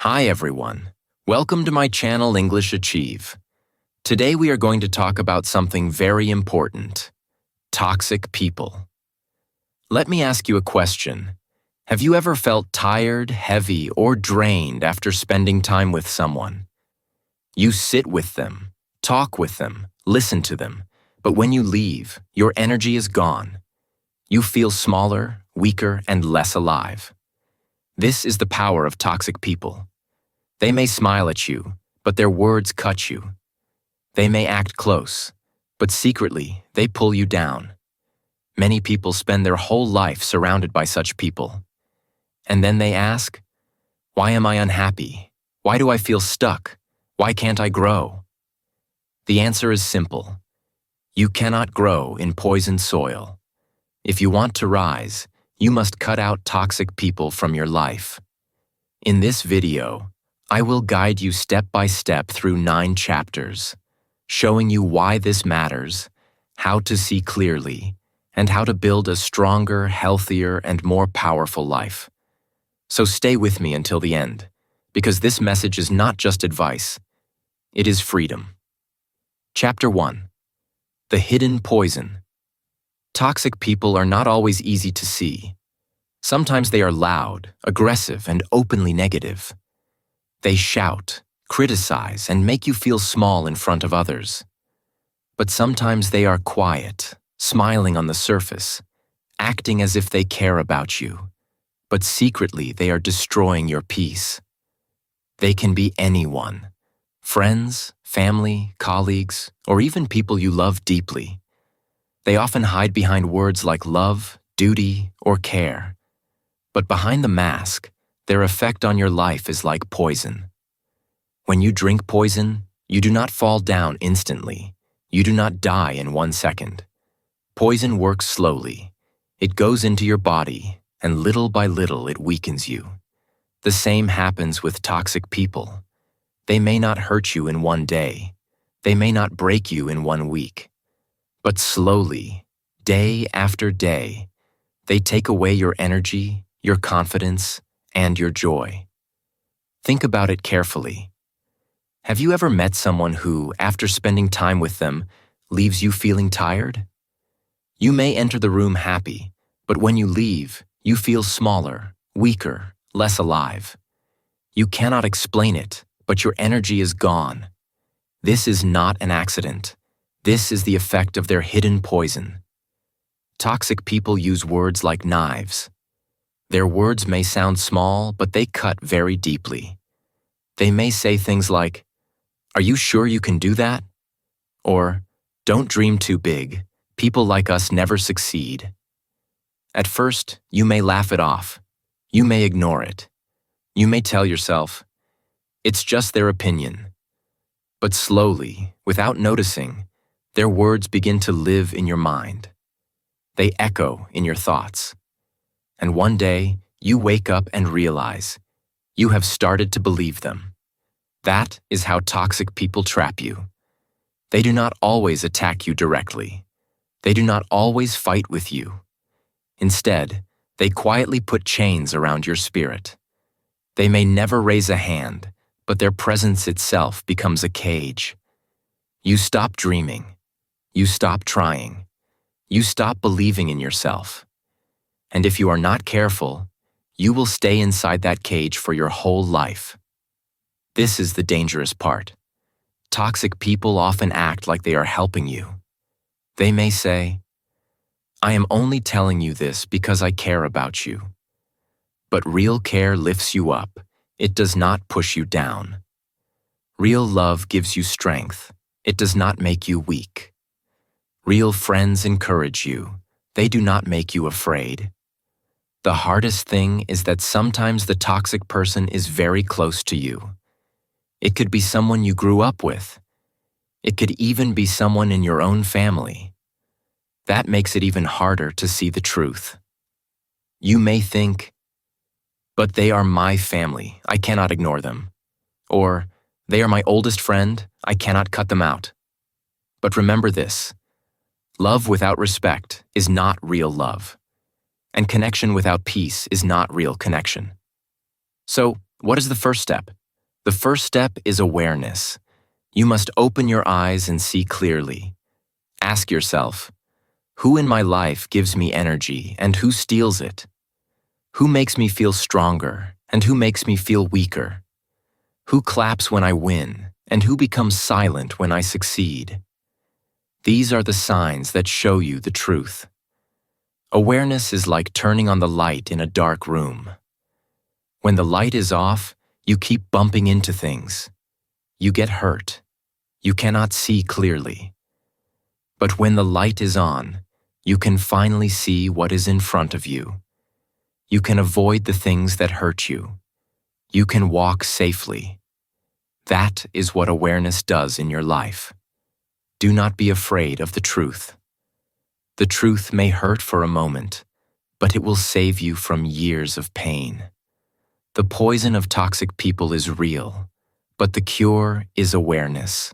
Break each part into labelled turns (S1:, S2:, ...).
S1: Hi everyone. Welcome to my channel English Achieve. Today we are going to talk about something very important: toxic people. Let me ask you a question. Have you ever felt tired, heavy, or drained after spending time with someone? You sit with them, talk with them, listen to them, but when you leave, your energy is gone. You feel smaller, weaker, and less alive. This is the power of toxic people. They may smile at you, but their words cut you. They may act close, but secretly they pull you down. Many people spend their whole life surrounded by such people. And then they ask, "Why am I unhappy? Why do I feel stuck? Why can't I grow?" The answer is simple. You cannot grow in poisoned soil. If you want to rise, you must cut out toxic people from your life. In this video, I will guide you step by step through 9 chapters, showing you why this matters, how to see clearly, and how to build a stronger, healthier, and more powerful life. So stay with me until the end, because this message is not just advice, it is freedom. Chapter 1. The Hidden Poison. Toxic people are not always easy to see. Sometimes they are loud, aggressive, and openly negative. They shout, criticize, and make you feel small in front of others. But sometimes they are quiet, smiling on the surface, acting as if they care about you, but secretly they are destroying your peace. They can be anyone: friends, family, colleagues, or even people you love deeply. They often hide behind words like love, duty, or care. But behind the mask, their effect on your life is like poison. When you drink poison, you do not fall down instantly. You do not die in 1 second. Poison works slowly. It goes into your body, and little by little it weakens you. The same happens with toxic people. They may not hurt you in 1 day. They may not break you in 1 week. But slowly, day after day, they take away your energy, your confidence, and your joy. Think about it carefully. Have you ever met someone who, after spending time with them, leaves you feeling tired? You may enter the room happy, but when you leave, you feel smaller, weaker, less alive. You cannot explain it, but your energy is gone. This is not an accident. This is the effect of their hidden poison. Toxic people use words like knives. Their words may sound small, but they cut very deeply. They may say things like, "Are you sure you can do that?" Or, "Don't dream too big. People like us never succeed." At first, you may laugh it off. You may ignore it. You may tell yourself, "It's just their opinion." But slowly, without noticing, their words begin to live in your mind. They echo in your thoughts. And one day, you wake up and realize you have started to believe them. That is how toxic people trap you. They do not always attack you directly. They do not always fight with you. Instead, they quietly put chains around your spirit. They may never raise a hand, but their presence itself becomes a cage. You stop dreaming. You stop trying. You stop believing in yourself. And if you are not careful, you will stay inside that cage for your whole life. This is the dangerous part. Toxic people often act like they are helping you. They may say, "I am only telling you this because I care about you." But real care lifts you up. It does not push you down. Real love gives you strength. It does not make you weak. Real friends encourage you. They do not make you afraid. The hardest thing is that sometimes the toxic person is very close to you. It could be someone you grew up with. It could even be someone in your own family. That makes it even harder to see the truth. You may think, "But they are my family, I cannot ignore them." Or, "They are my oldest friend, I cannot cut them out." But remember this: love without respect is not real love. And connection without peace is not real connection. So, What is the first step? The first step is awareness. You must open your eyes and see clearly. Ask yourself, who in my life gives me energy and who steals it? Who makes me feel stronger and who makes me feel weaker? Who claps when I win and who becomes silent when I succeed? These are the signs that show you the truth. Awareness is like turning on the light in a dark room. When the light is off, you keep bumping into things. You get hurt. You cannot see clearly. But when the light is on, you can finally see what is in front of you. You can avoid the things that hurt you. You can walk safely. That is what awareness does in your life. Do not be afraid of the truth. The truth may hurt for a moment, but it will save you from years of pain. The poison of toxic people is real, but the cure is awareness.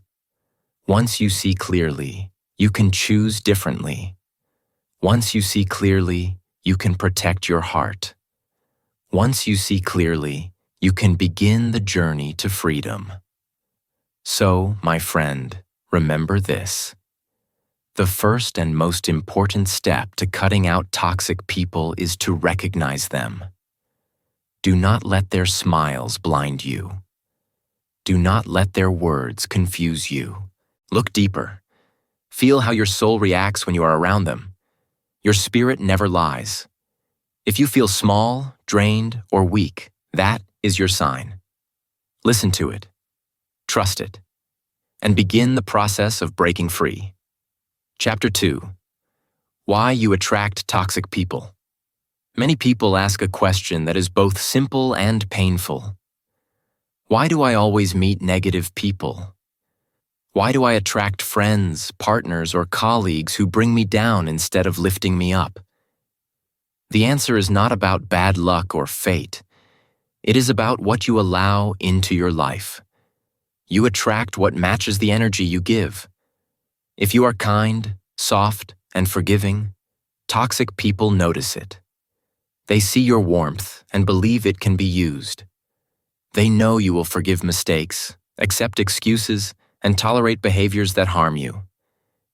S1: Once you see clearly, you can choose differently. Once you see clearly, you can protect your heart. Once you see clearly, you can begin the journey to freedom. So, my friend, remember this. The first and most important step to cutting out toxic people is to recognize them. Do not let their smiles blind you. Do not let their words confuse you. Look deeper. Feel how your soul reacts when you are around them. Your spirit never lies. If you feel small, drained, or weak, that is your sign. Listen to it. Trust it. And begin the process of breaking free. Chapter 2. Why you attract toxic people. Many people ask a question that is both simple and painful. Why do I always meet negative people? Why do I attract friends, partners, or colleagues who bring me down instead of lifting me up? The answer is not about bad luck or fate. It is about what you allow into your life. You attract what matches the energy you give. If you are kind, soft, and forgiving, toxic people notice it. They see your warmth and believe it can be used. They know you will forgive mistakes, accept excuses, and tolerate behaviors that harm you.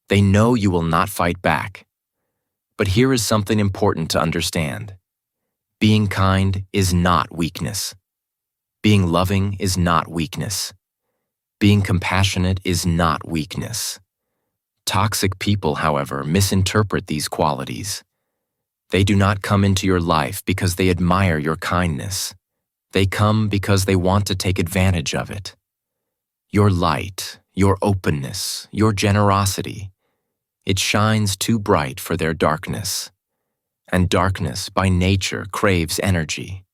S1: They know you will not fight back. But here is something important to understand. Being kind is not weakness. Being loving is not weakness. Being compassionate is not weakness. Toxic people, however, misinterpret these qualities. They do not come into your life because they admire your kindness. They come because they want to take advantage of it. Your light, your openness, your generosity, it shines too bright for their darkness. And darkness, by nature, craves energy.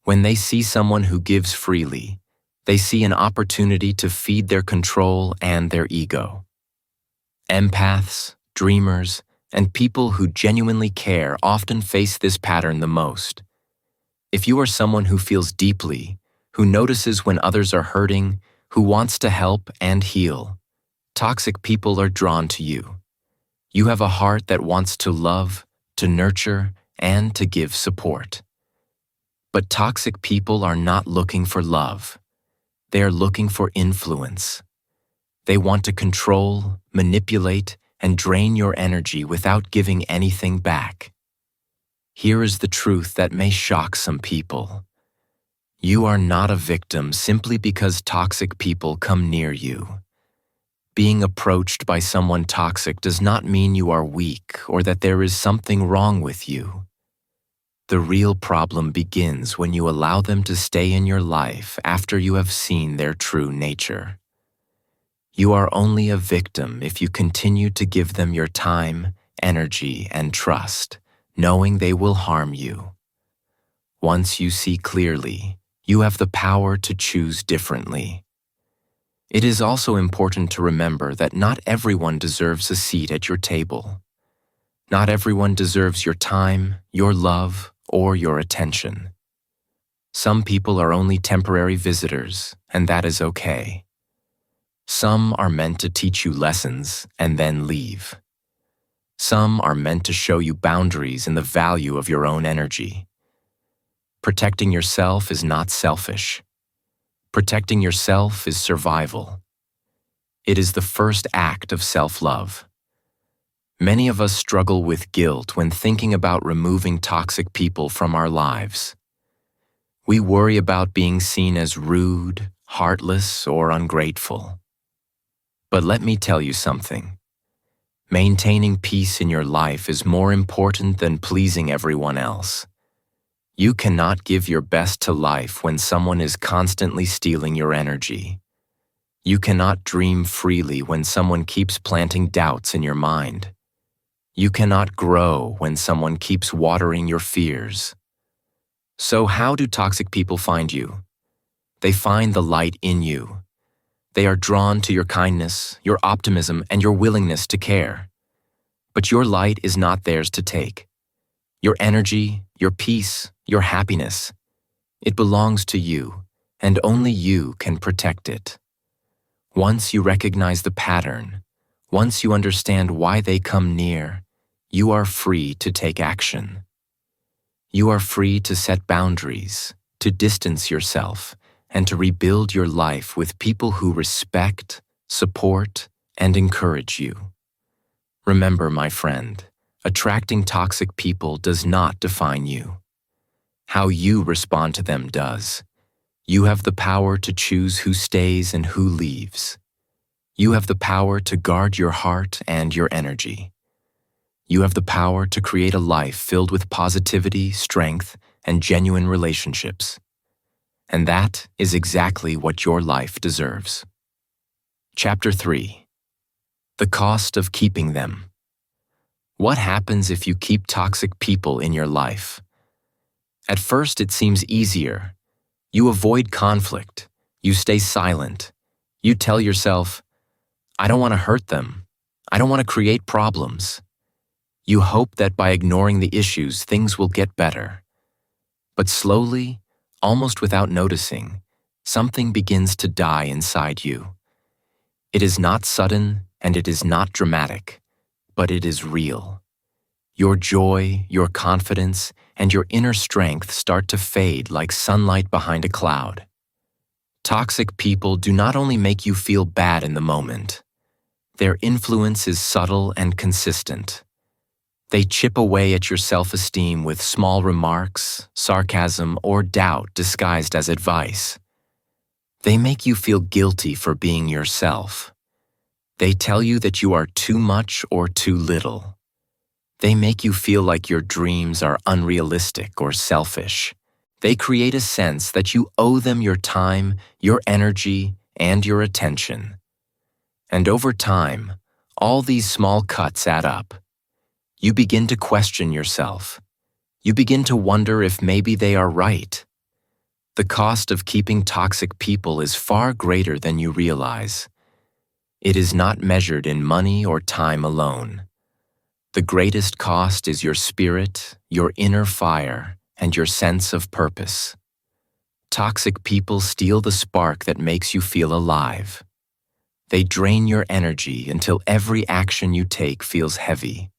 S1: When they see someone who gives freely, they see an opportunity to feed their control and their ego. Empaths, dreamers, and people who genuinely care often face this pattern the most. If you are someone who feels deeply, who notices when others are hurting, who wants to help and heal, toxic people are drawn to you. You have a heart that wants to love, to nurture, and to give support. But toxic people are not looking for love. They are looking for influence. They want to control, manipulate, and drain your energy without giving anything back. Here is the truth that may shock some people. You are not a victim simply because toxic people come near you. Being approached by someone toxic does not mean you are weak or that there is something wrong with you. The real problem begins when you allow them to stay in your life after you have seen their true nature. You are only a victim if you continue to give them your time, energy, and trust, knowing they will harm you. Once you see clearly, you have the power to choose differently. It is also important to remember that not everyone deserves a seat at your table. Not everyone deserves your time, your love, or your attention. Some people are only temporary visitors, and that is okay. Some are meant to teach you lessons and then leave. Some are meant to show you boundaries and the value of your own energy. Protecting yourself is not selfish. Protecting yourself is survival. It is the first act of self-love. Many of us struggle with guilt when thinking about removing toxic people from our lives. We worry about being seen as rude, heartless, or ungrateful. But let me tell you something. Maintaining peace in your life is more important than pleasing everyone else. You cannot give your best to life when someone is constantly stealing your energy. You cannot dream freely when someone keeps planting doubts in your mind. You cannot grow when someone keeps watering your fears. So how do toxic people find you? They find the light in you. They are drawn to your kindness, your optimism, and your willingness to care. But your light is not theirs to take. Your energy, your peace, your happiness, it belongs to you, and only you can protect it. Once you recognize the pattern, once you understand why they come near, you are free to take action. You are free to set boundaries, to distance yourself, and to rebuild your life with people who respect, support, and encourage you. Remember, my friend, attracting toxic people does not define you. How you respond to them does. You have the power to choose who stays and who leaves. You have the power to guard your heart and your energy. You have the power to create a life filled with positivity, strength, and genuine relationships. And that is exactly what your life deserves. Chapter 3. The cost of keeping them. What happens if you keep toxic people in your life? At first, it seems easier. You avoid conflict. You stay silent. You tell yourself, I don't want to hurt them. I don't want to create problems. You hope that by ignoring the issues, things will get better. But slowly, almost without noticing, something begins to die inside you. It is not sudden and it is not dramatic, but it is real. Your joy, your confidence, and your inner strength start to fade like sunlight behind a cloud. Toxic people do not only make you feel bad in the moment. Their influence is subtle and consistent. They chip away at your self-esteem with small remarks, sarcasm, or doubt disguised as advice. They make you feel guilty for being yourself. They tell you that you are too much or too little. They make you feel like your dreams are unrealistic or selfish. They create a sense that you owe them your time, your energy, and your attention. And over time, all these small cuts add up. You begin to question yourself. You begin to wonder if maybe they are right. The cost of keeping toxic people is far greater than you realize. It is not measured in money or time alone. The greatest cost is your spirit, your inner fire, and your sense of purpose. Toxic people steal the spark that makes you feel alive. They drain your energy until every action you take feels heavy.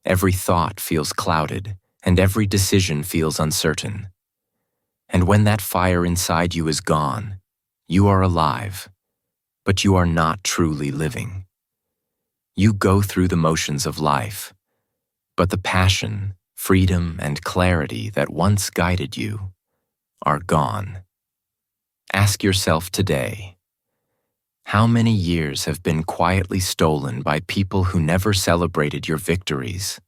S1: Every thought feels clouded, and every decision feels uncertain. And when that fire inside you is gone, you are alive, but you are not truly living. You go through the motions of life, but the passion, freedom, and clarity that once guided you are gone. Ask yourself today, how many years have been quietly stolen by people who never celebrated your victories?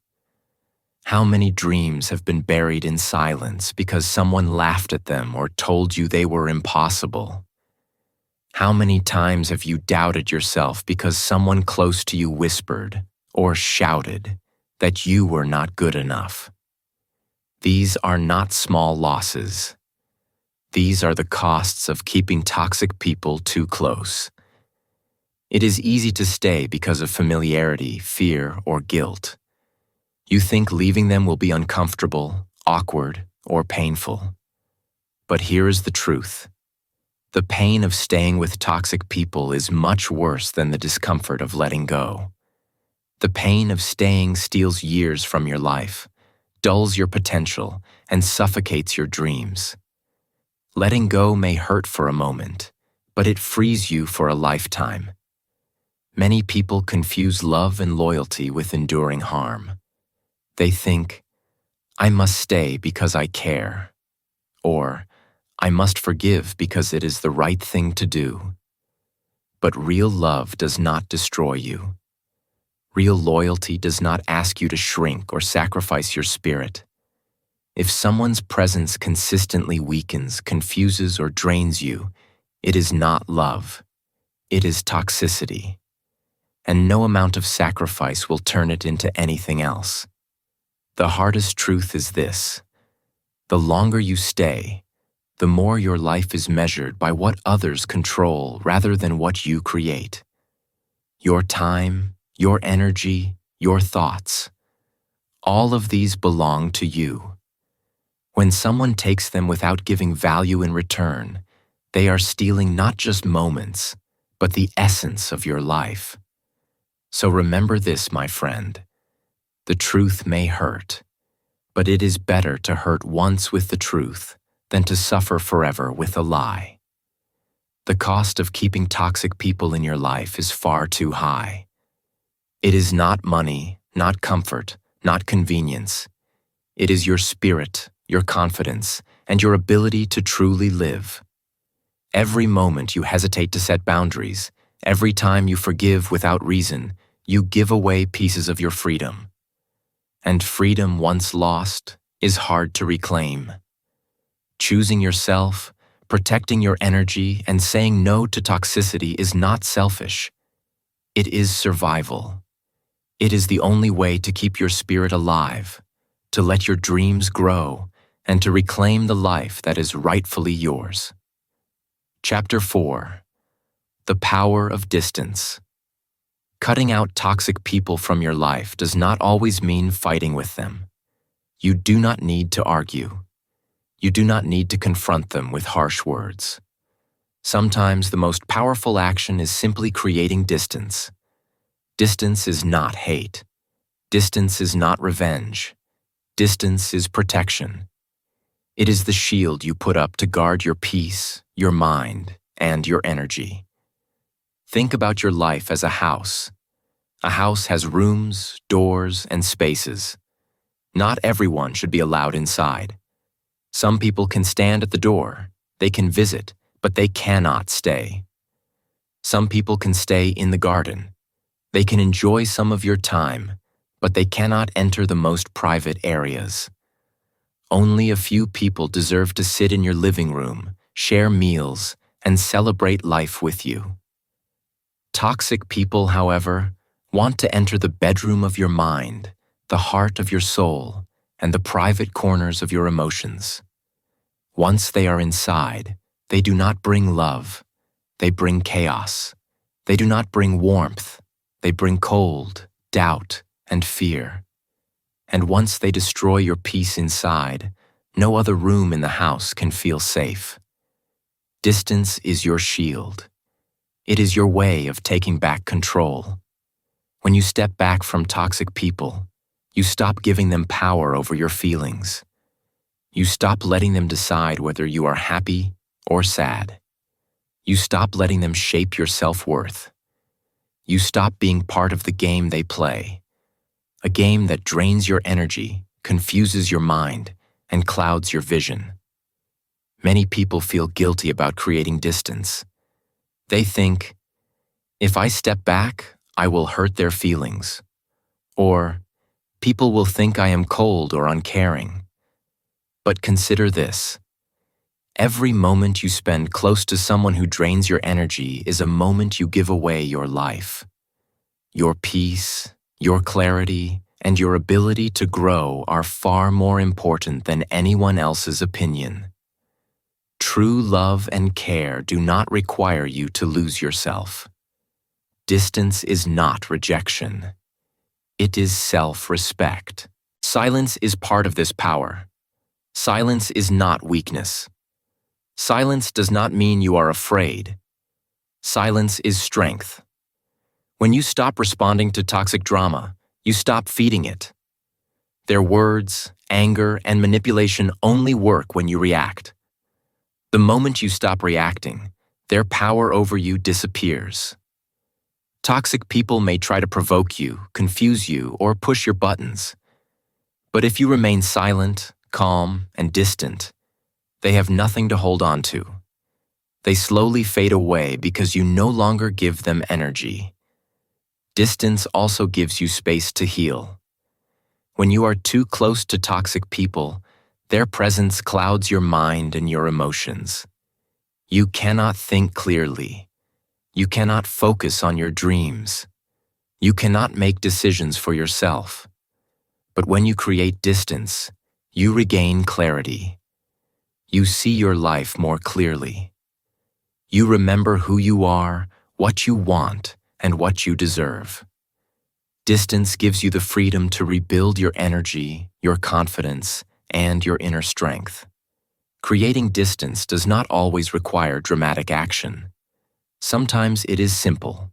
S1: How many dreams have been buried in silence because someone laughed at them or told you they were impossible? How many times have you doubted yourself because someone close to you whispered or shouted that you were not good enough? These are not small losses. These are the costs of keeping toxic people too close. It is easy to stay because of familiarity, fear, or guilt. You think leaving them will be uncomfortable, awkward, or painful. But here is the truth. The pain of staying with toxic people is much worse than the discomfort of letting go. The pain of staying steals years from your life, dulls your potential, and suffocates your dreams. Letting go may hurt for a moment, but it frees you for a lifetime. Many people confuse love and loyalty with enduring harm. They think, I must stay because I care, or I must forgive because it is the right thing to do. But real love does not destroy you. Real loyalty does not ask you to shrink or sacrifice your spirit. If someone's presence consistently weakens, confuses, or drains you, it is not love. It is toxicity. And no amount of sacrifice will turn it into anything else. The hardest truth is this: the longer you stay, the more your life is measured by what others control rather than what you create. Your time, your energy, your thoughts, all of these belong to you. When someone takes them without giving value in return, they are stealing not just moments, but the essence of your life. So remember this, my friend. The truth may hurt, but it is better to hurt once with the truth than to suffer forever with a lie. The cost of keeping toxic people in your life is far too high. It is not money, not comfort, not convenience. It is your spirit, your confidence, and your ability to truly live. Every moment you hesitate to set boundaries, every time you forgive without reason, you give away pieces of your freedom. And freedom once lost is hard to reclaim. Choosing yourself, protecting your energy, and saying no to toxicity is not selfish. It is survival. It is the only way to keep your spirit alive, to let your dreams grow, and to reclaim the life that is rightfully yours. Chapter 4: The Power of Distance. Cutting out toxic people from your life does not always mean fighting with them. You do not need to argue. You do not need to confront them with harsh words. Sometimes the most powerful action is simply creating distance. Distance is not hate. Distance is not revenge. Distance is protection. It is the shield you put up to guard your peace, your mind, and your energy. Think about your life as a house. A house has rooms, doors, and spaces. Not everyone should be allowed inside. Some people can stand at the door. They can visit, but they cannot stay. Some people can stay in the garden. They can enjoy some of your time, but they cannot enter the most private areas. Only a few people deserve to sit in your living room, share meals, and celebrate life with you. Toxic people, however, want to enter the bedroom of your mind, the heart of your soul, and the private corners of your emotions. Once they are inside, they do not bring love. They bring chaos. They do not bring warmth. They bring cold, doubt, and fear. And once they destroy your peace inside, no other room in the house can feel safe. Distance is your shield. It is your way of taking back control. When you step back from toxic people, you stop giving them power over your feelings. You stop letting them decide whether you are happy or sad. You stop letting them shape your self-worth. You stop being part of the game they play, a game that drains your energy, confuses your mind, and clouds your vision. Many people feel guilty about creating distance. They think, if I step back, I will hurt their feelings. Or, people will think I am cold or uncaring. But consider this. Every moment you spend close to someone who drains your energy is a moment you give away your life. Your peace, your clarity, and your ability to grow are far more important than anyone else's opinion. True love and care do not require you to lose yourself. Distance is not rejection. It is self-respect. Silence is part of this power. Silence is not weakness. Silence does not mean you are afraid. Silence is strength. When you stop responding to toxic drama, you stop feeding it. Their words, anger, and manipulation only work when you react. The moment you stop reacting, their power over you disappears. Toxic people may try to provoke you, confuse you, or push your buttons. But if you remain silent, calm, and distant, they have nothing to hold on to. They slowly fade away because you no longer give them energy. Distance also gives you space to heal. When you are too close to toxic people, their presence clouds your mind and your emotions. You cannot think clearly. You cannot focus on your dreams. You cannot make decisions for yourself. But when you create distance, you regain clarity. You see your life more clearly. You remember who you are, what you want, and what you deserve. Distance gives you the freedom to rebuild your energy, your confidence, and your inner strength. Creating distance does not always require dramatic action. Sometimes it is simple.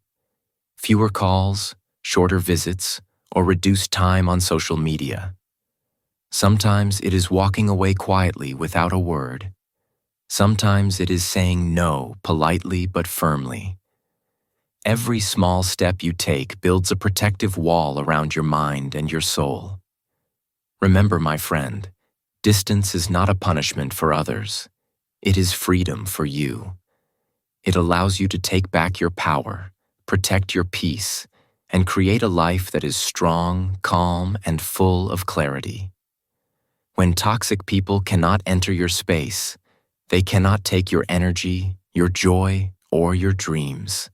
S1: Fewer calls, shorter visits, or reduced time on social media. Sometimes it is walking away quietly without a word. Sometimes it is saying no politely but firmly. Every small step you take builds a protective wall around your mind and your soul. Remember, my friend, distance is not a punishment for others. It is freedom for you. It allows you to take back your power, protect your peace, and create a life that is strong, calm, and full of clarity. When toxic people cannot enter your space, they cannot take your energy, your joy, or your dreams.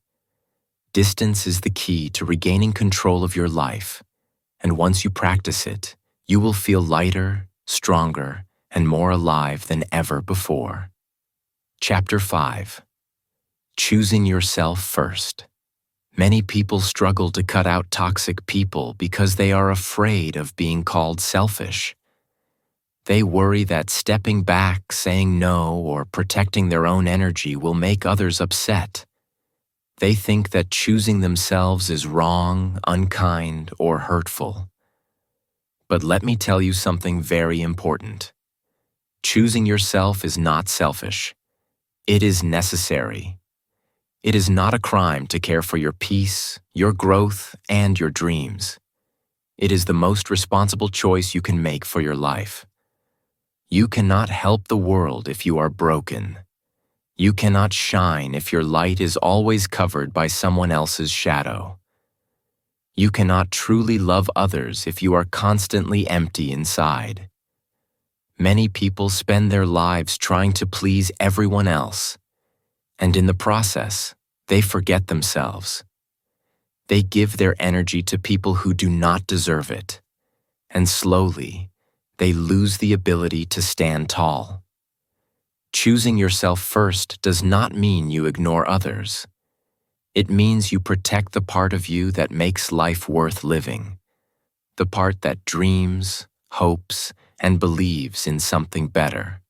S1: Distance is the key to regaining control of your life, and once you practice it, you will feel lighter, stronger, and more alive than ever before. Chapter 5. Choosing yourself first. Many people struggle to cut out toxic people because they are afraid of being called selfish. They worry that stepping back, saying no, or protecting their own energy will make others upset. They think that choosing themselves is wrong, unkind, or hurtful. But let me tell you something very important. Choosing yourself is not selfish. It is necessary. It is not a crime to care for your peace, your growth, and your dreams. It is the most responsible choice you can make for your life. You cannot help the world if you are broken. You cannot shine if your light is always covered by someone else's shadow. You cannot truly love others if you are constantly empty inside. Many people spend their lives trying to please everyone else, and in the process, they forget themselves. They give their energy to people who do not deserve it, and slowly, they lose the ability to stand tall. Choosing yourself first does not mean you ignore others. It means you protect the part of you that makes life worth living, the part that dreams, hopes, and believes in something better.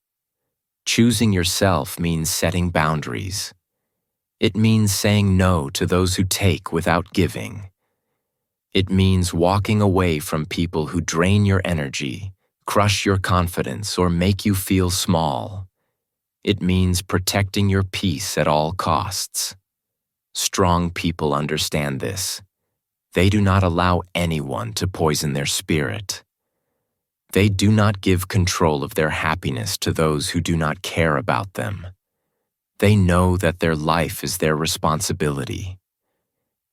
S1: Choosing yourself means setting boundaries. It means saying no to those who take without giving. It means walking away from people who drain your energy, crush your confidence, or make you feel small. It means protecting your peace at all costs. Strong people understand this. They do not allow anyone to poison their spirit. They do not give control of their happiness to those who do not care about them. They know that their life is their responsibility.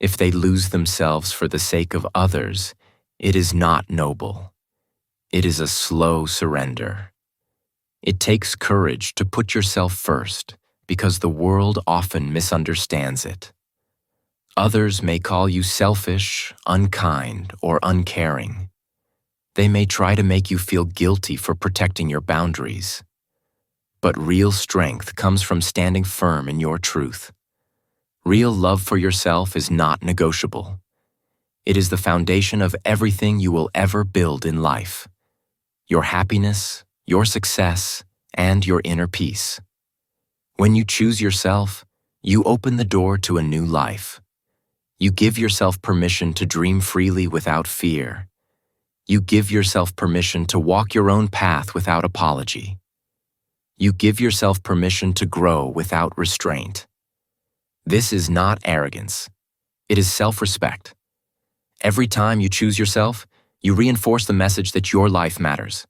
S1: If they lose themselves for the sake of others, it is not noble. It is a slow surrender. It takes courage to put yourself first because the world often misunderstands it. Others may call you selfish, unkind, or uncaring. They may try to make you feel guilty for protecting your boundaries. But real strength comes from standing firm in your truth. Real love for yourself is not negotiable. It is the foundation of everything you will ever build in life. Your happiness, your success, and your inner peace. When you choose yourself, you open the door to a new life. You give yourself permission to dream freely without fear. You give yourself permission to walk your own path without apology. You give yourself permission to grow without restraint. This is not arrogance. It is self-respect. Every time you choose yourself, you reinforce the message that your life matters.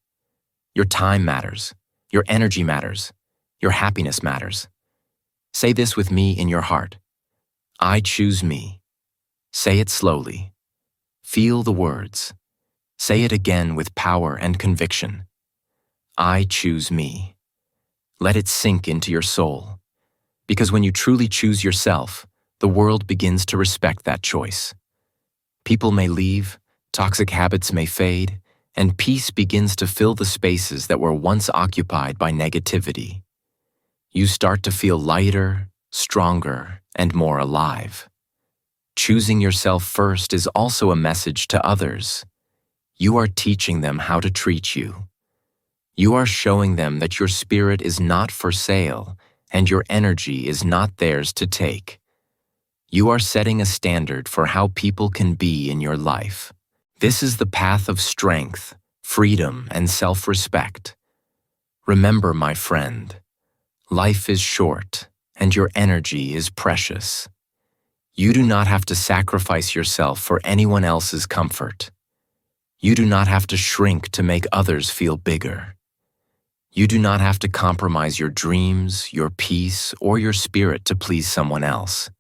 S1: Your time matters. Your energy matters. Your happiness matters. Say this with me in your heart. I choose me. Say it slowly. Feel the words. Say it again with power and conviction. I choose me. Let it sink into your soul. Because when you truly choose yourself, the world begins to respect that choice. People may leave, toxic habits may fade, and peace begins to fill the spaces that were once occupied by negativity. You start to feel lighter, stronger, and more alive. Choosing yourself first is also a message to others. You are teaching them how to treat you. You are showing them that your spirit is not for sale and your energy is not theirs to take. You are setting a standard for how people can be in your life. This is the path of strength, freedom, and self-respect. Remember, my friend, life is short and your energy is precious. You do not have to sacrifice yourself for anyone else's comfort. You do not have to shrink to make others feel bigger. You do not have to compromise your dreams, your peace, or your spirit to please someone else.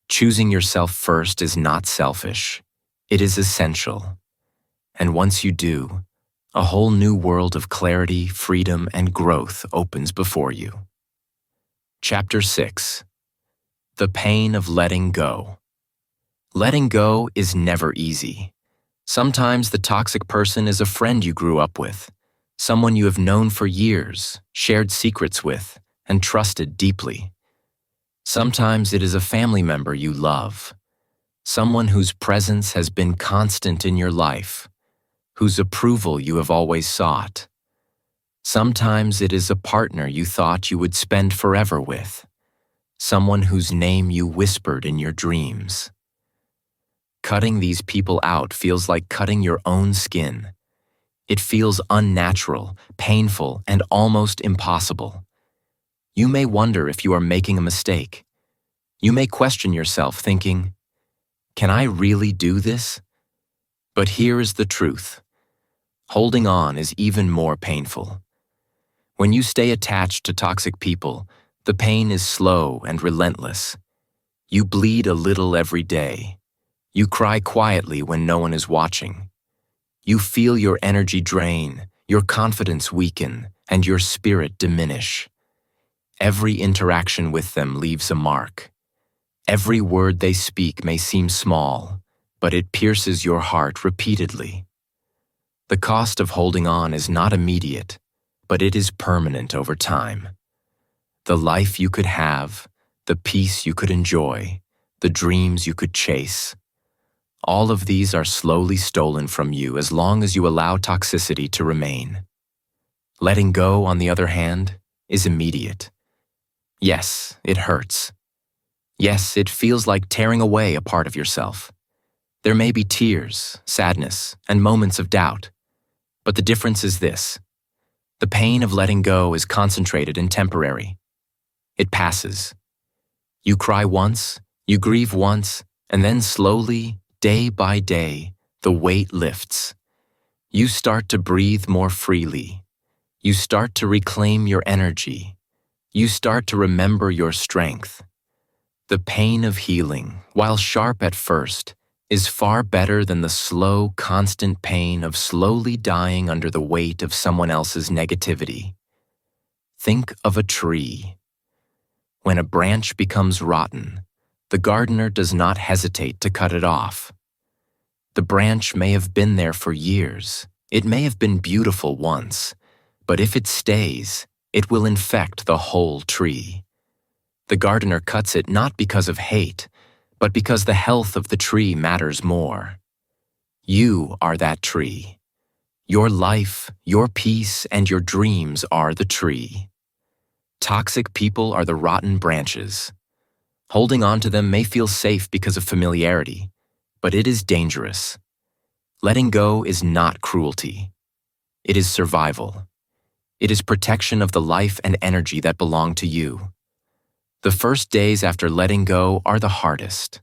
S1: Choosing yourself first is not selfish. It is essential. And once you do, a whole new world of clarity, freedom, and growth opens before you. Chapter 6. The Pain of Letting Go. Letting go is never easy. Sometimes the toxic person is a friend you grew up with, someone you have known for years, shared secrets with, and trusted deeply. Sometimes it is a family member you love, someone whose presence has been constant in your life, whose approval you have always sought. Sometimes it is a partner you thought you would spend forever with, someone whose name you whispered in your dreams. Cutting these people out feels like cutting your own skin. It feels unnatural, painful, and almost impossible. You may wonder if you are making a mistake. You may question yourself, thinking, can I really do this? But here is the truth. Holding on is even more painful. When you stay attached to toxic people, the pain is slow and relentless. You bleed a little every day. You cry quietly when no one is watching. You feel your energy drain, your confidence weaken, and your spirit diminish. Every interaction with them leaves a mark. Every word they speak may seem small, but it pierces your heart repeatedly. The cost of holding on is not immediate, but it is permanent over time. The life you could have, the peace you could enjoy, the dreams you could chase, all of these are slowly stolen from you as long as you allow toxicity to remain. Letting go, on the other hand, is immediate. Yes, it hurts. Yes, it feels like tearing away a part of yourself. There may be tears, sadness, and moments of doubt. But the difference is this. The pain of letting go is concentrated and temporary. It passes. You cry once, you grieve once, and then slowly, day by day, the weight lifts. You start to breathe more freely. You start to reclaim your energy. You start to remember your strength. The pain of healing, while sharp at first, is far better than the slow, constant pain of slowly dying under the weight of someone else's negativity. Think of a tree. When a branch becomes rotten, the gardener does not hesitate to cut it off. The branch may have been there for years. It may have been beautiful once, but if it stays, it will infect the whole tree. The gardener cuts it not because of hate, but because the health of the tree matters more. You are that tree. Your life, your peace, and your dreams are the tree. Toxic people are the rotten branches. Holding on to them may feel safe because of familiarity, but it is dangerous. Letting go is not cruelty. It is survival. It is protection of the life and energy that belong to you. The first days after letting go are the hardest.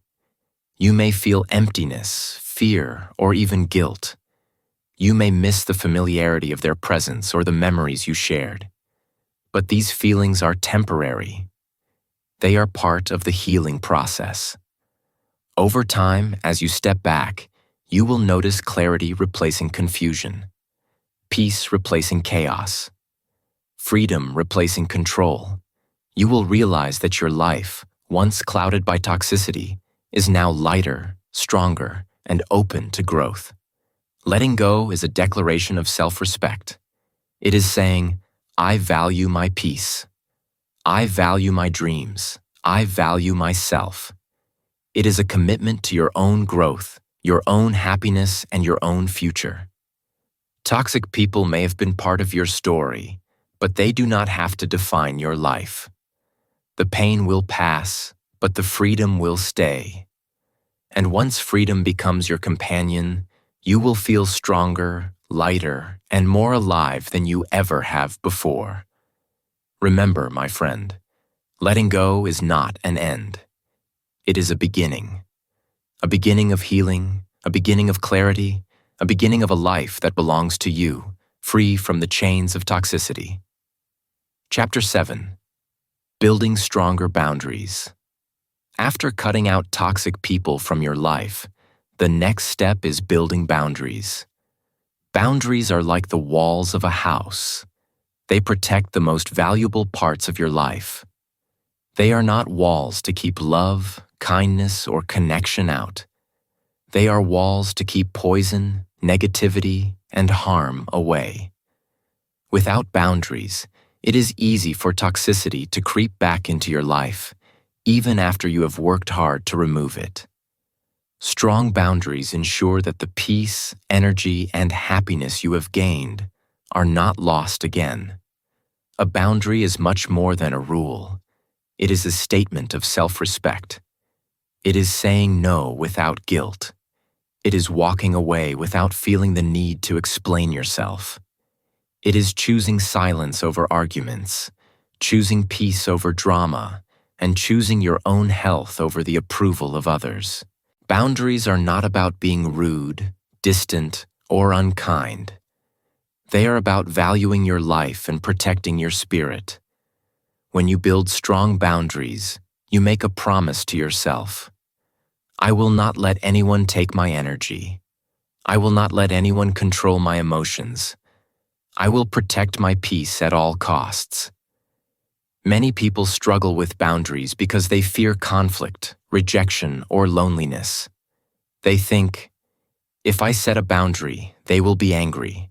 S1: You may feel emptiness, fear, or even guilt. You may miss the familiarity of their presence or the memories you shared. But these feelings are temporary. They are part of the healing process. Over time, as you step back, you will notice clarity replacing confusion, peace replacing chaos, freedom replacing control. You will realize that your life, once clouded by toxicity, is now lighter, stronger, and open to growth. Letting go is a declaration of self-respect. It is saying, I value my peace. I value my dreams. I value myself. It is a commitment to your own growth, your own happiness, and your own future. Toxic people may have been part of your story, but they do not have to define your life. The pain will pass, but the freedom will stay. And once freedom becomes your companion, you will feel stronger, lighter, and more alive than you ever have before. Remember, my friend, letting go is not an end. It is a beginning of healing, a beginning of clarity, a beginning of a life that belongs to you, free from the chains of toxicity. Chapter 7. Building Stronger Boundaries. After cutting out toxic people from your life, the next step is building boundaries. Boundaries are like the walls of a house. They protect the most valuable parts of your life. They are not walls to keep love, kindness, or connection out. They are walls to keep poison, negativity, and harm away. Without boundaries, it is easy for toxicity to creep back into your life, even after you have worked hard to remove it. Strong boundaries ensure that the peace, energy, and happiness you have gained are not lost again. A boundary is much more than a rule. It is a statement of self-respect. It is saying no without guilt. It is walking away without feeling the need to explain yourself. It is choosing silence over arguments, choosing peace over drama, and choosing your own health over the approval of others. Boundaries are not about being rude, distant, or unkind. They are about valuing your life and protecting your spirit. When you build strong boundaries, you make a promise to yourself. I will not let anyone take my energy. I will not let anyone control my emotions. I will protect my peace at all costs. Many people struggle with boundaries because they fear conflict, rejection, or loneliness. They think, if I set a boundary, they will be angry.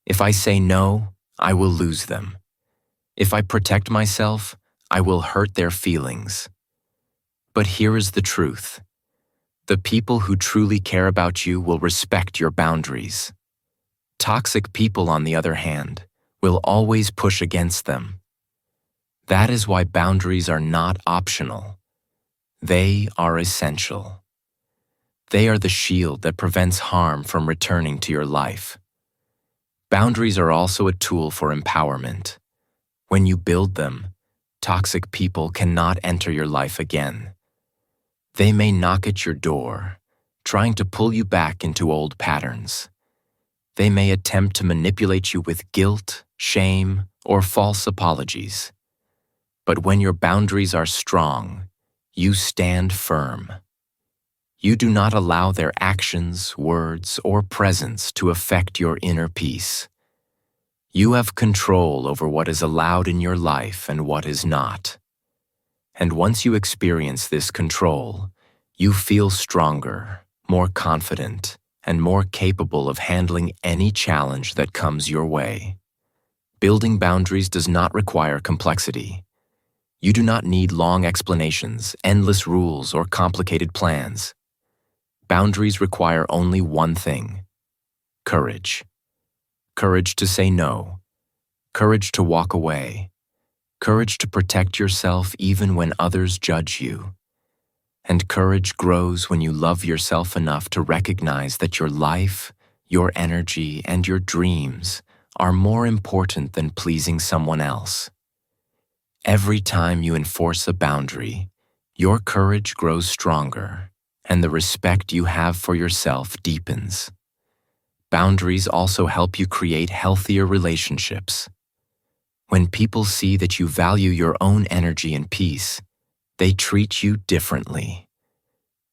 S1: If I say no, I will lose them. If I protect myself, I will hurt their feelings. But here is the truth. The people who truly care about you will respect your boundaries. Toxic people, on the other hand, will always push against them. That is why boundaries are not optional. They are essential. They are the shield that prevents harm from returning to your life. Boundaries are also a tool for empowerment. When you build them, toxic people cannot enter your life again. They may knock at your door, trying to pull you back into old patterns. They may attempt to manipulate you with guilt, shame, or false apologies. But when your boundaries are strong, you stand firm. You do not allow their actions, words, or presence to affect your inner peace. You have control over what is allowed in your life and what is not. And once you experience this control, you feel stronger, more confident, and more capable of handling any challenge that comes your way. Building boundaries does not require complexity. You do not need long explanations, endless rules, or complicated plans. Boundaries require only one thing: courage. Courage to say no. Courage to walk away. Courage to protect yourself even when others judge you. And courage grows when you love yourself enough to recognize that your life, your energy, and your dreams are more important than pleasing someone else. Every time you enforce a boundary, your courage grows stronger, and the respect you have for yourself deepens. Boundaries also help you create healthier relationships. When people see that you value your own energy and peace, they treat you differently.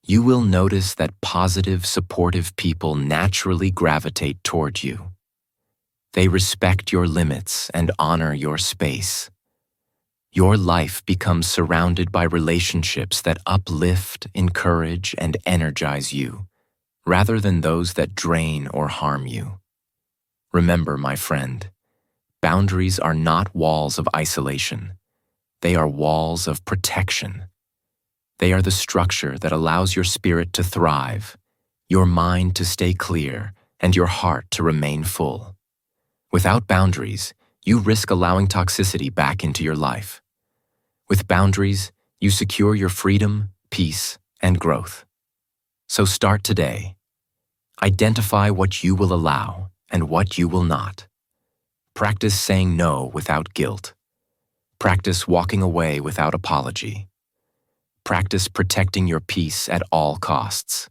S1: You will notice that positive, supportive people naturally gravitate toward you. They respect your limits and honor your space. Your life becomes surrounded by relationships that uplift, encourage, and energize you, rather than those that drain or harm you. Remember, my friend, boundaries are not walls of isolation. They are walls of protection. They are the structure that allows your spirit to thrive, your mind to stay clear, and your heart to remain full. Without boundaries, you risk allowing toxicity back into your life. With boundaries, you secure your freedom, peace, and growth. So start today. Identify what you will allow and what you will not. Practice saying no without guilt. Practice walking away without apology. Practice protecting your peace at all costs.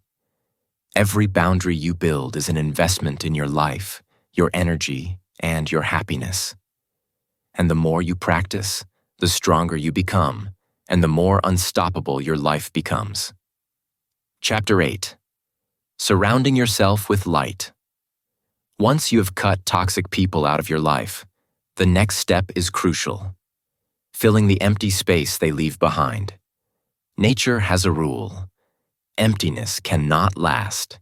S1: Every boundary you build is an investment in your life, your energy, and your happiness. And the more you practice, the stronger you become, and the more unstoppable your life becomes. Chapter 8. Surrounding yourself with light. Once you have cut toxic people out of your life, the next step is crucial: filling the empty space they leave behind. Nature has a rule: emptiness cannot last.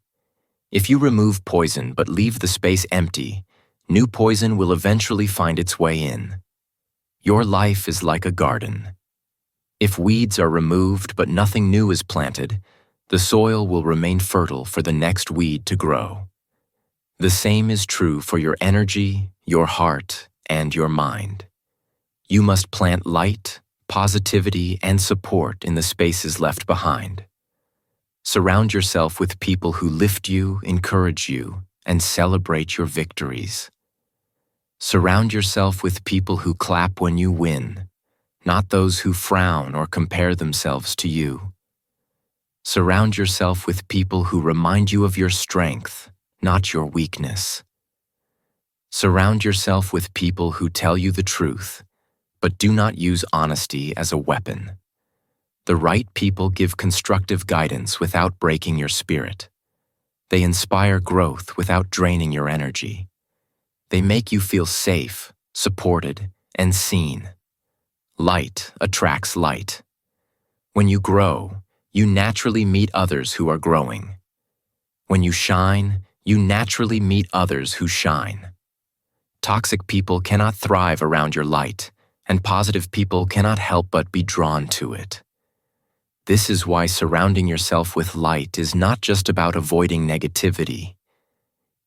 S1: If you remove poison but leave the space empty, new poison will eventually find its way in. Your life is like a garden. If weeds are removed but nothing new is planted, the soil will remain fertile for the next weed to grow. The same is true for your energy, your heart, and your mind. You must plant light, positivity, and support in the spaces left behind. Surround yourself with people who lift you, encourage you, and celebrate your victories. Surround yourself with people who clap when you win, not those who frown or compare themselves to you. Surround yourself with people who remind you of your strength, not your weakness. Surround yourself with people who tell you the truth, but do not use honesty as a weapon. The right people give constructive guidance without breaking your spirit. They inspire growth without draining your energy. They make you feel safe, supported, and seen. Light attracts light. When you grow, you naturally meet others who are growing. When you shine, you naturally meet others who shine. Toxic people cannot thrive around your light, and positive people cannot help but be drawn to it. This is why surrounding yourself with light is not just about avoiding negativity.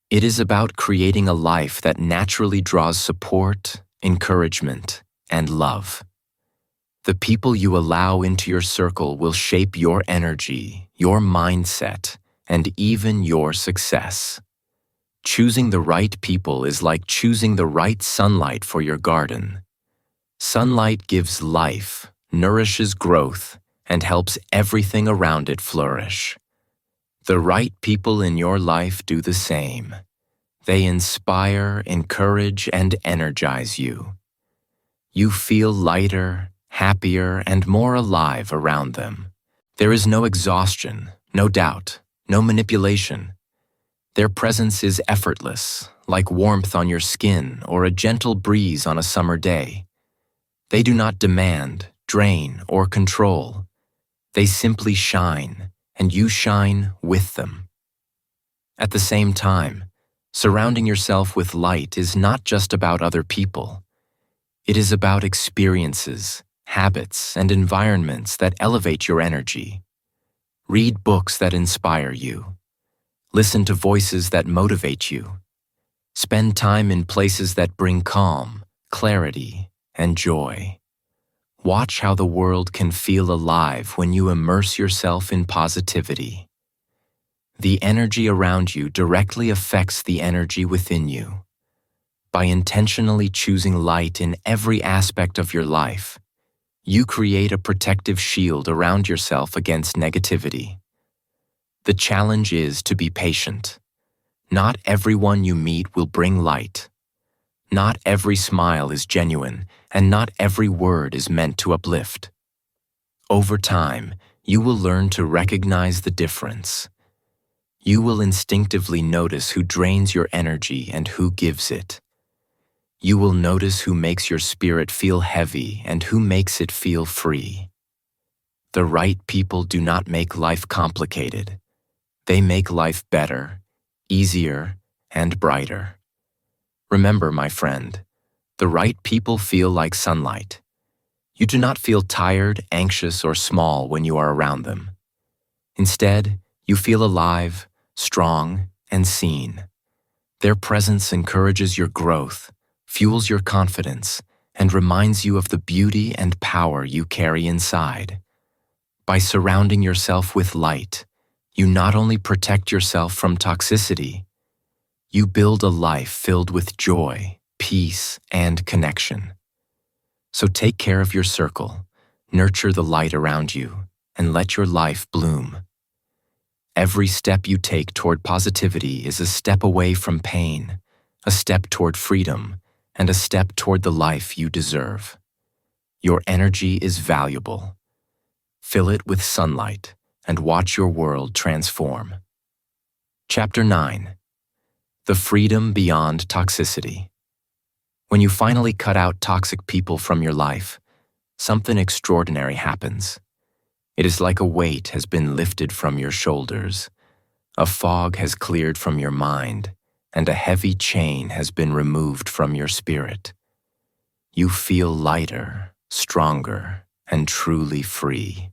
S1: It is about creating a life that naturally draws support, encouragement, and love. The people you allow into your circle will shape your energy, your mindset, and even your success. Choosing the right people is like choosing the right sunlight for your garden. Sunlight gives life, nourishes growth, and helps everything around it flourish. The right people in your life do the same. They inspire, encourage, and energize you. You feel lighter, happier, and more alive around them. There is no exhaustion, no doubt, no manipulation. Their presence is effortless, like warmth on your skin or a gentle breeze on a summer day. They do not demand, drain, or control. They simply shine, and you shine with them. At the same time, surrounding yourself with light is not just about other people. It is about experiences, habits, and environments that elevate your energy. Read books that inspire you. Listen to voices that motivate you. Spend time in places that bring calm, clarity, and joy. Watch how the world can feel alive when you immerse yourself in positivity. The energy around you directly affects the energy within you. By intentionally choosing light in every aspect of your life, you create a protective shield around yourself against negativity. The challenge is to be patient. Not everyone you meet will bring light. Not every smile is genuine, and not every word is meant to uplift. Over time, you will learn to recognize the difference. You will instinctively notice who drains your energy and who gives it. You will notice who makes your spirit feel heavy and who makes it feel free. The right people do not make life complicated. They make life better, easier, and brighter. Remember, my friend, the right people feel like sunlight. You do not feel tired, anxious, or small when you are around them. Instead, you feel alive, strong, and seen. Their presence encourages your growth, fuels your confidence, and reminds you of the beauty and power you carry inside. By surrounding yourself with light, you not only protect yourself from toxicity, you build a life filled with joy, peace, and connection. So take care of your circle, nurture the light around you, and let your life bloom. Every step you take toward positivity is a step away from pain, a step toward freedom, and a step toward the life you deserve. Your energy is valuable. Fill it with sunlight and watch your world transform. Chapter 9. The Freedom Beyond Toxicity. When you finally cut out toxic people from your life, something extraordinary happens. It is like a weight has been lifted from your shoulders, a fog has cleared from your mind, and a heavy chain has been removed from your spirit. You feel lighter, stronger, and truly free.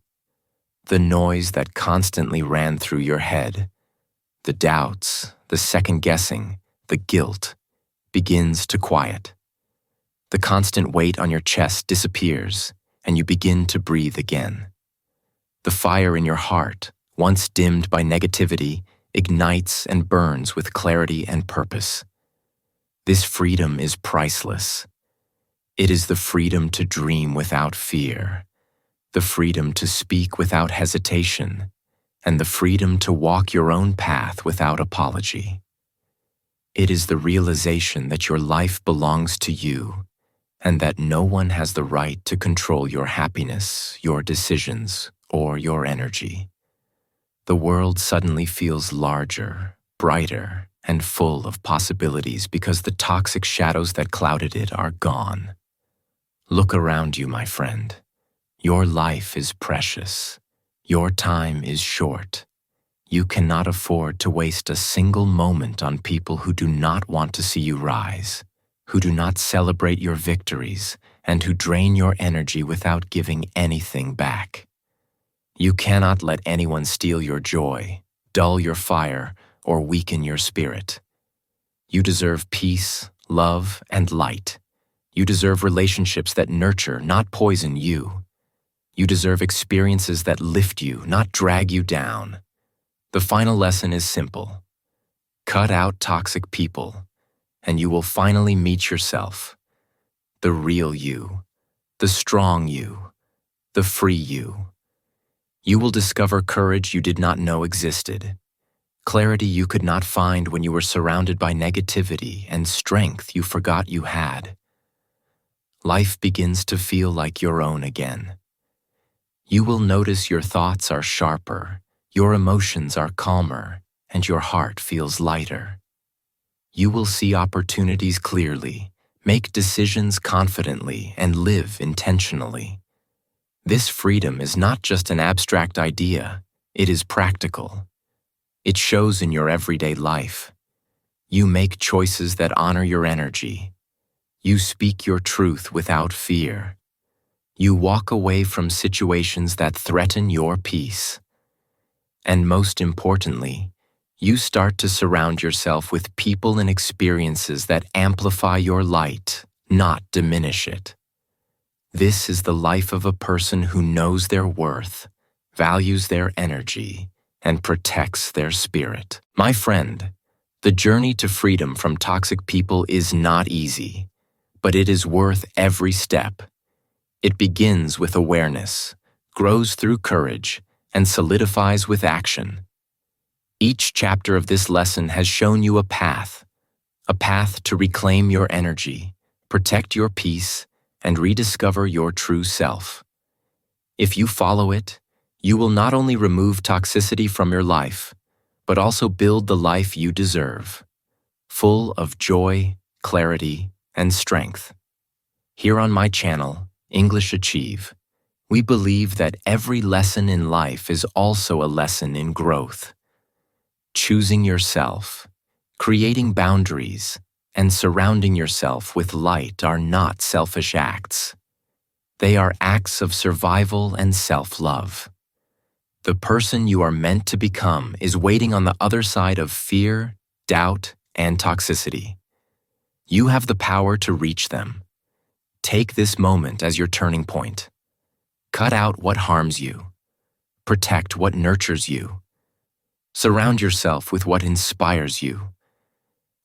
S1: The noise that constantly ran through your head, the doubts, the second-guessing, the guilt, begins to quiet. The constant weight on your chest disappears, and you begin to breathe again. The fire in your heart, once dimmed by negativity, ignites and burns with clarity and purpose. This freedom is priceless. It is the freedom to dream without fear, the freedom to speak without hesitation, and the freedom to walk your own path without apology. It is the realization that your life belongs to you, and that no one has the right to control your happiness, your decisions, or your energy. The world suddenly feels larger, brighter, and full of possibilities because the toxic shadows that clouded it are gone. Look around you, my friend. Your life is precious. Your time is short. You cannot afford to waste a single moment on people who do not want to see you rise, who do not celebrate your victories, and who drain your energy without giving anything back. You cannot let anyone steal your joy, dull your fire, or weaken your spirit. You deserve peace, love, and light. You deserve relationships that nurture, not poison you. You deserve experiences that lift you, not drag you down. The final lesson is simple. Cut out toxic people, and you will finally meet yourself. The real you, the strong you, the free you. You will discover courage you did not know existed, clarity you could not find when you were surrounded by negativity, and strength you forgot you had. Life begins to feel like your own again. You will notice your thoughts are sharper, your emotions are calmer, and your heart feels lighter. You will see opportunities clearly, make decisions confidently, and live intentionally. This freedom is not just an abstract idea, it is practical. It shows in your everyday life. You make choices that honor your energy. You speak your truth without fear. You walk away from situations that threaten your peace. And most importantly, you start to surround yourself with people and experiences that amplify your light, not diminish it. This is the life of a person who knows their worth, values their energy, and protects their spirit. My friend, the journey to freedom from toxic people is not easy, but it is worth every step. It begins with awareness, grows through courage, and solidifies with action. Each chapter of this lesson has shown you a path to reclaim your energy, protect your peace, and rediscover your true self. If you follow it, you will not only remove toxicity from your life, but also build the life you deserve, full of joy, clarity, and strength. Here on my channel, English Achieve, we believe that every lesson in life is also a lesson in growth. Choosing yourself, creating boundaries, and surrounding yourself with light are not selfish acts. They are acts of survival and self-love. The person you are meant to become is waiting on the other side of fear, doubt, and toxicity. You have the power to reach them. Take this moment as your turning point. Cut out what harms you. Protect what nurtures you. Surround yourself with what inspires you.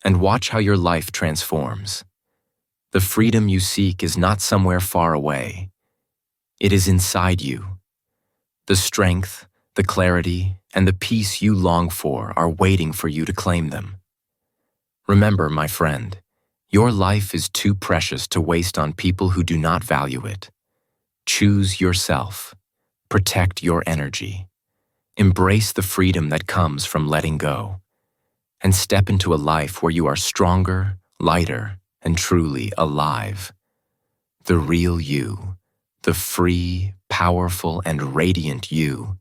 S1: And watch how your life transforms. The freedom you seek is not somewhere far away. It is inside you. The strength, the clarity, and the peace you long for are waiting for you to claim them. Remember, my friend, your life is too precious to waste on people who do not value it. Choose yourself. Protect your energy. Embrace the freedom that comes from letting go. And step into a life where you are stronger, lighter, and truly alive. The real you, the free, powerful, and radiant you,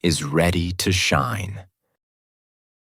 S1: is ready to shine.